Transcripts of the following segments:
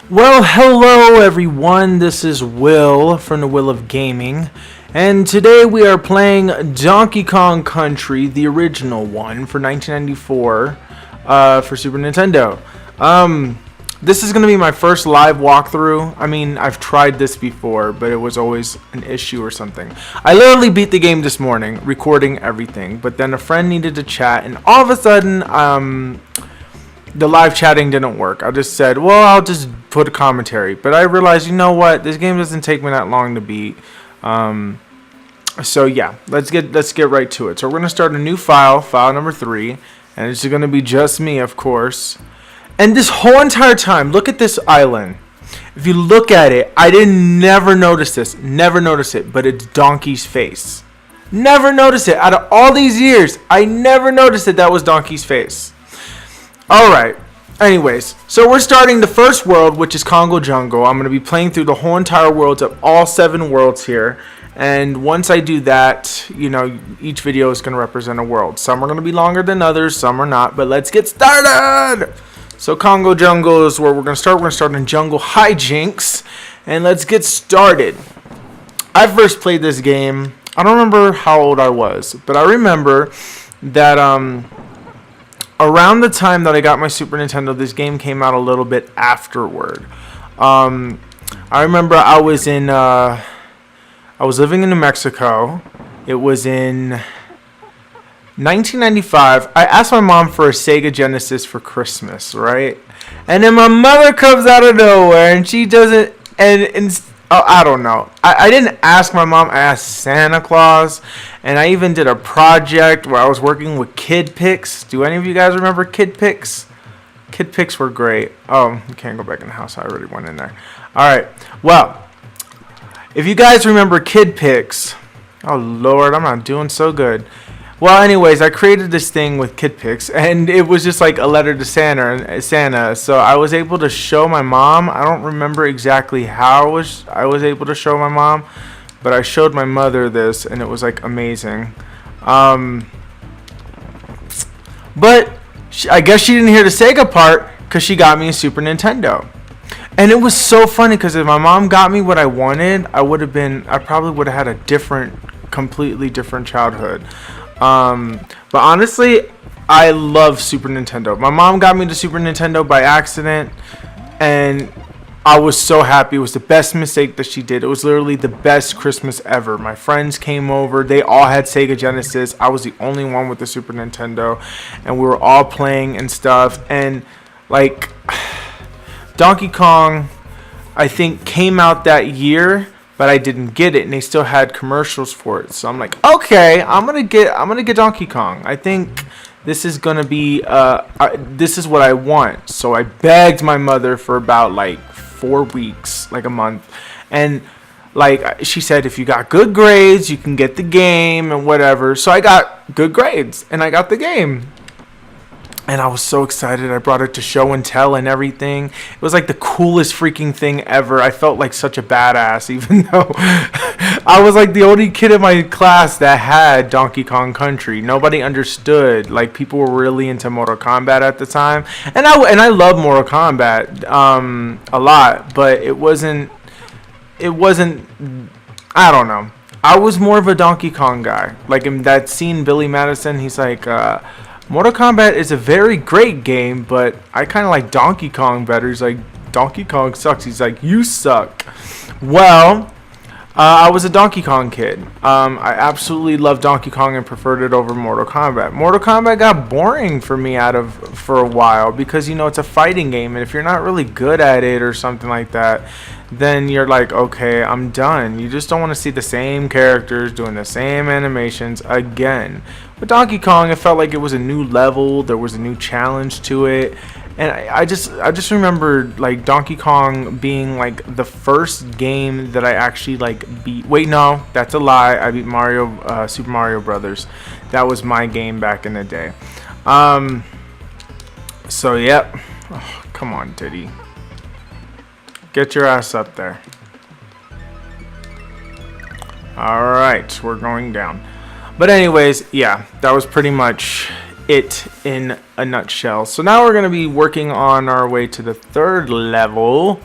Well, hello everyone, this is Will from the Will of Gaming, and today we are playing Donkey Kong Country, the original one, for 1994, for Super Nintendo. This is going to be my first live walkthrough. I mean, I've tried this before, but it was always an issue or something. I literally beat the game this morning, recording everything, but then a friend needed to chat, and all of a sudden, the live chatting didn't work. I just said, well, I'll just put a commentary. But I realized, you know what? This game doesn't take me that long to beat. So yeah, let's get right to it. So we're gonna start a new file number 3, and it's gonna be just me, of course. And this whole entire time, look at this island. If you look at it, I never notice this, never notice it, but it's Donkey's face. Never noticed it. Out of all these years, I never noticed that was Donkey's face. Alright, anyways, so we're starting the first world, which is Congo Jungle. I'm going to be playing through the whole entire worlds of all 7 worlds here. And once I do that, you know, each video is going to represent a world. Some are going to be longer than others, some are not, but let's get started! So Congo Jungle is where we're going to start. We're going to start in Jungle Hijinks, and let's get started. I first played this game, I don't remember how old I was, but I remember that, around the time that I got my Super Nintendo, this game came out a little bit afterward. I remember I was living in New Mexico. It was in 1995. I asked my mom for a Sega Genesis for Christmas, right? And then my mother comes out of nowhere and she doesn't, I don't know. I didn't ask my mom. I asked Santa Claus. And I even did a project where I was working with Kid Pics. Do any of you guys remember Kid Pics? Kid Pics were great. Oh, you can't go back in the house. I already went in there. Alright. Well, if you guys remember Kid Pics. Oh, Lord. I'm not doing so good. Well, anyways, I created this thing with Kid Pics, and it was just like a letter to Santa. So I was able to show my mom. I don't remember exactly how I was able to show my mom, but I showed my mother this, and it was like amazing. But I guess she didn't hear the Sega part because she got me a Super Nintendo. And it was so funny because if my mom got me what I wanted, I probably would have had a completely different childhood. But honestly, I love Super Nintendo. My mom got me the Super Nintendo by accident, and I was so happy. It was the best mistake that she did. It was literally the best Christmas ever. My friends came over. They all had Sega Genesis. I was the only one with the Super Nintendo, and we were all playing and stuff. And like Donkey Kong, I think, came out that year, but I didn't get it, and they still had commercials for it. So I'm like, okay, I'm gonna get Donkey Kong. I think this is gonna be this is what I want. So I begged my mother for about like 4 weeks, like a month, and like she said, if you got good grades, you can get the game and whatever. So I got good grades, and I got the game. And I was so excited. I brought it to show and tell and everything. It was like the coolest freaking thing ever. I felt like such a badass, even though I was like the only kid in my class that had Donkey Kong Country. Nobody understood. Like, people were really into Mortal Kombat at the time. And I love Mortal Kombat a lot, but it wasn't, I don't know. I was more of a Donkey Kong guy. Like in that scene, Billy Madison, he's like, Mortal Kombat is a very great game, but I kind of like Donkey Kong better. He's like, Donkey Kong sucks. He's like, you suck. Well, I was a Donkey Kong kid. I absolutely loved Donkey Kong and preferred it over Mortal Kombat. Mortal Kombat got boring for me for a while because, you know, it's a fighting game, and if you're not really good at it or something like that, then you're like, okay, I'm done. You just don't want to see the same characters doing the same animations again. With Donkey Kong, it felt like it was a new level. There was a new challenge to it. And I just remember like Donkey Kong being like the first game that I actually like beat. Wait, no, that's a lie. I beat Super Mario Brothers. That was my game back in the day. So yep. Oh, come on, Diddy. Get your ass up there. Alright, we're going down. But anyways, yeah, that was pretty much it in a nutshell. So now we're going to be working on our way to the third level.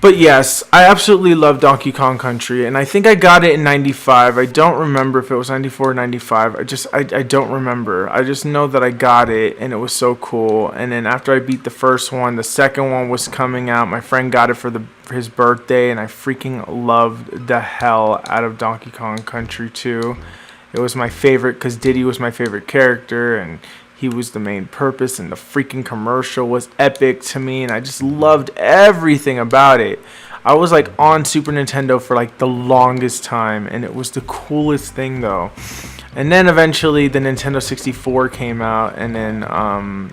But yes, I absolutely love Donkey Kong Country, and I think I got it in 95. I don't remember if it was 94 or 95. I don't remember. I just know that I got it, and it was so cool. And then after I beat the first one, the second one was coming out. My friend got it for his birthday, and I freaking loved the hell out of Donkey Kong Country 2. It was my favorite because Diddy was my favorite character, and he was the main purpose, and the freaking commercial was epic to me, and I just loved everything about it. I was like on Super Nintendo for like the longest time, and it was the coolest thing though. And then eventually the Nintendo 64 came out, and then I'm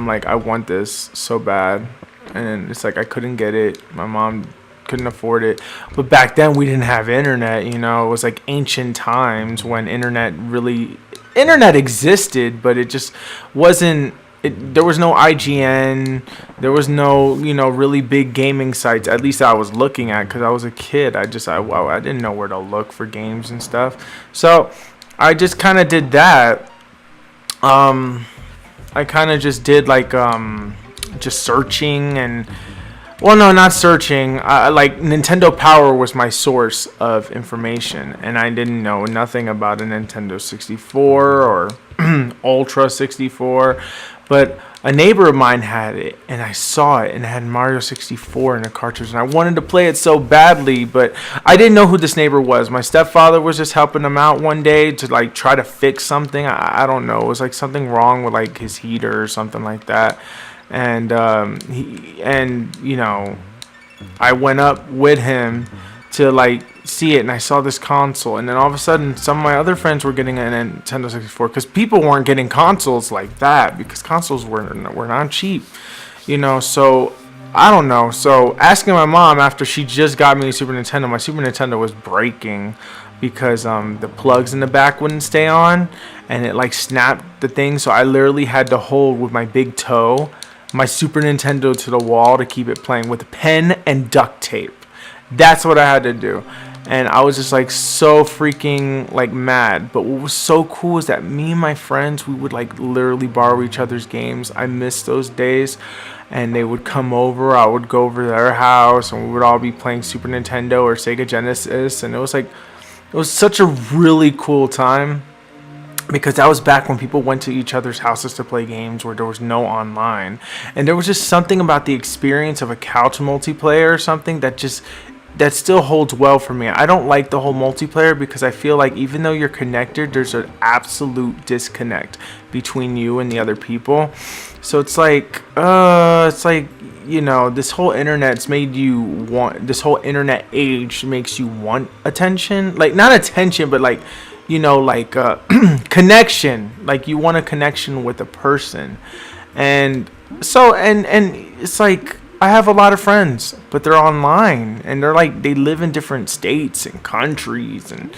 like, I want this so bad, and it's like I couldn't get it. My mom couldn't afford it, but back then we didn't have internet. You know, it was like ancient times when internet existed, but it just wasn't. There was no IGN. There was no, really big gaming sites. At least I was looking at, because I was a kid. I didn't know where to look for games and stuff. So I just kind of did that. I kind of just did like just searching and. Well, no, not searching. Like Nintendo Power was my source of information, and I didn't know nothing about a Nintendo 64 or Ultra 64. But a neighbor of mine had it, and I saw it, and it had Mario 64 in a cartridge, and I wanted to play it so badly, but I didn't know who this neighbor was. My stepfather was just helping him out one day to like try to fix something. I don't know. It was like something wrong with like his heater or something like that. And I went up with him to like see it, and I saw this console, and then all of a sudden some of my other friends were getting a Nintendo 64, because people weren't getting consoles like that, because consoles were not cheap, so I don't know. So asking my mom after she just got me a Super Nintendo, my Super Nintendo was breaking because the plugs in the back wouldn't stay on, and it like snapped the thing, so I literally had to hold with my big toe my Super Nintendo to the wall to keep it playing with a pen and duct tape. That's what I had to do. And I was just like so freaking like mad. But what was so cool is that me and my friends, we would like literally borrow each other's games. I miss those days. And they would come over. I would go over to their house, and we would all be playing Super Nintendo or Sega Genesis. And it was such a really cool time. Because that was back when people went to each other's houses to play games where there was no online. And there was just something about the experience of a couch multiplayer or something that still holds well for me. I don't like the whole multiplayer because I feel like even though you're connected, there's an absolute disconnect between you and the other people. So it's like this whole internet's made you want, this whole internet age makes you want attention. Like, not attention, but like, connection. Like, you want a connection with a person. And so, and it's like, I have a lot of friends, but they're online, and they're like, they live in different states and countries and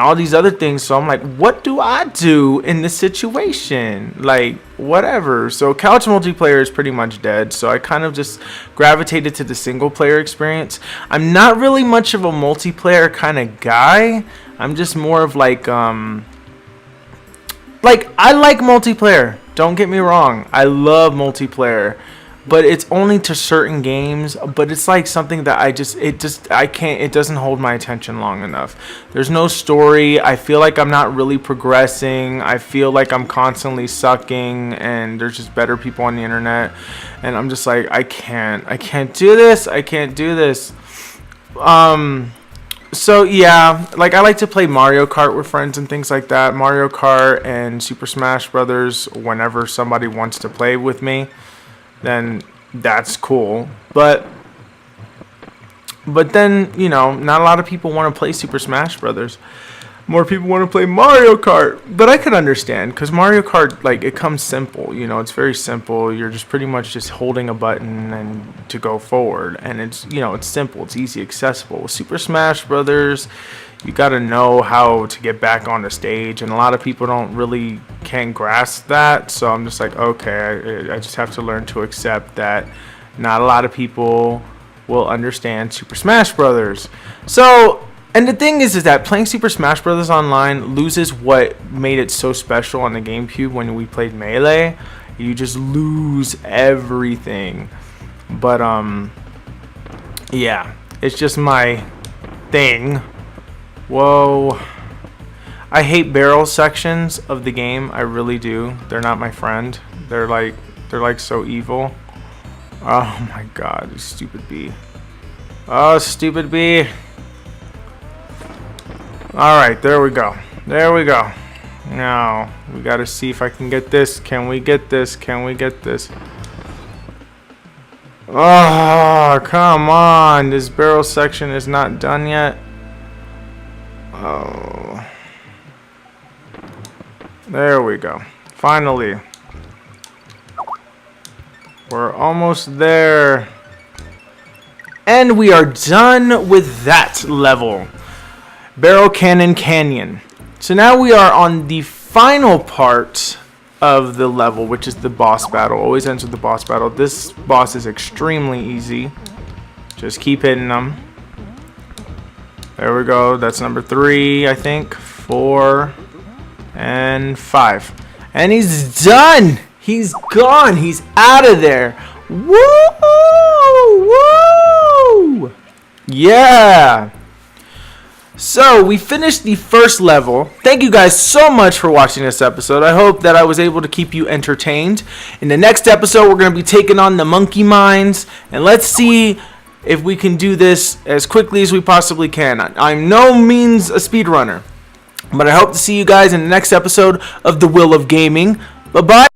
all these other things. So I'm like, what do I do in this situation? Like, whatever. So couch multiplayer is pretty much dead. So I kind of just gravitated to the single player experience. I'm not really much of a multiplayer kind of guy. I'm just more of like I like multiplayer. Don't get me wrong. I love multiplayer. But it's only to certain games. But it's like something that it doesn't hold my attention long enough. There's no story. I feel like I'm not really progressing. I feel like I'm constantly sucking, and there's just better people on the internet. And I'm just like, I can't do this. I can't do this. So yeah, like I like to play Mario Kart with friends and things like that. Mario Kart and Super Smash Brothers whenever somebody wants to play with me. Then that's cool. But then, not a lot of people want to play Super Smash Brothers. More people want to play Mario Kart. But I could understand, because Mario Kart, like, it comes simple. It's very simple. You're just pretty much just holding a button and to go forward. And it's, it's simple. It's easy, accessible. With Super Smash Brothers, you got to know how to get back on the stage, and a lot of people can't grasp that. So I'm just like, okay, I just have to learn to accept that not a lot of people will understand Super Smash Brothers. So, and the thing is that playing Super Smash Brothers online loses what made it so special on the GameCube when we played Melee. You just lose everything. But Yeah, it's just my thing. Whoa. I hate barrel sections of the game. I really do. They're not my friend. They're like so evil. Oh my god, you stupid bee. Oh, stupid bee. Alright, there we go. There we go. Now, we gotta see if I can get this. Can we get this? Can we get this? Oh, come on. This barrel section is not done yet. Oh. There we go. Finally. We're almost there. And we are done with that level. Barrel Cannon Canyon. So now we are on the final part of the level, which is the boss battle. Always ends with the boss battle. This boss is extremely easy. Just keep hitting them. There we go. That's number 3, I think. 4 and 5. And he's done. He's gone. He's out of there. Woo! Woo! Yeah. So, we finished the first level. Thank you guys so much for watching this episode. I hope that I was able to keep you entertained. In the next episode, we're going to be taking on the monkey mines. And let's see if we can do this as quickly as we possibly can. I'm no means a speedrunner. But I hope to see you guys in the next episode of The Will of Gaming. Bye-bye.